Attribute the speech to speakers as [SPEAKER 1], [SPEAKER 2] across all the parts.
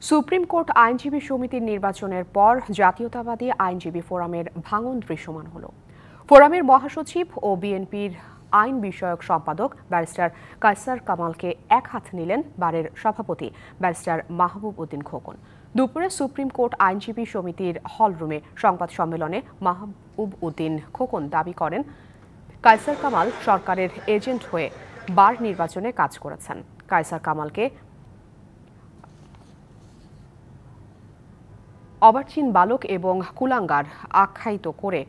[SPEAKER 1] Supreme court আইনজীবী সমিতির নির্বাচনের পর জাতীয়তাবাদী আইনজীবী ফোরামের ভাঙন দৃশ্যমান হলো। ফোরামের মহাসচিব ও বিএনপির আইন বিষয়ক সম্পাদক ব্যারিস্টার কায়সার কামালকে এক হাত নিলেন বারের সভাপতি ব্যারিস্টার মাহবুব উদ্দিন খোকন। দুপুরে সুপ্রিম কোর্ট আইনজীবী সমিতির হলরুমে সংবাদ সম্মেলনে মাহবুব উদ্দিন খোকন দাবি করেন, কায়সার কামাল সরকারের এজেন্ট হয়ে বার নির্বাচনে কাজ করেছেন। কায়সার কামালকে অবার্চিন বালক এবং কুলাঙ্গার আখ্যায়িত করে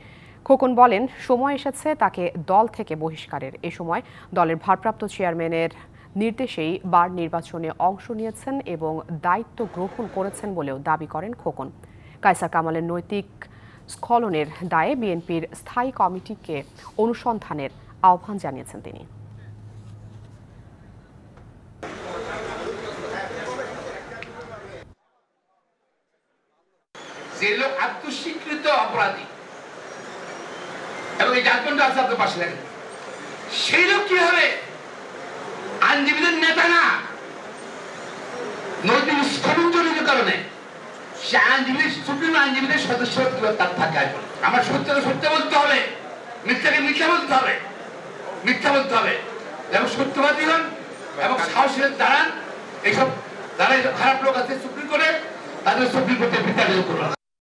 [SPEAKER 1] খোকন বলেন, সময় এসেছে তাকে দল থেকে বহিষ্কারের। এ সময় দলের ভারপ্রাপ্ত চেয়ারম্যানের নির্দেশেই বার নির্বাচনে অংশ নিয়েছেন এবং দায়িত্ব গ্রহণ করেছেন বলেও দাবি করেন খোকন। কায়সার কামালের নৈতিক স্খলনের দায়ে বিএনপির স্থায়ী কমিটিকে অনুসন্ধানের আহ্বান জানিয়েছেন তিনি।
[SPEAKER 2] যে লোক আত্মস্বীকৃত অপরাধী এবং এই জাজমেন্ট আছে আপনার পাশে লাগে, সেই লোক কি হবে? আইনজীবীদের নেতা না, নৈতিক স্খলনজনিত কারণে সে আইনজীবী সুপ্রিম আইনজীবীদের সদস্য তার থাকে। আমার সত্যকে সত্য বলতে হবে, মিথ্যাকে মিথ্যা বলতে হবে, মিথ্যা বলতে হবে এবং সত্যবাদী হন এবং সাহসের দাঁড়ান। এইসব যারা খারাপ লোক আছে সুপ্রিম কোর্টে, তাদের সুপ্রিম কোর্টে বিচার করুন।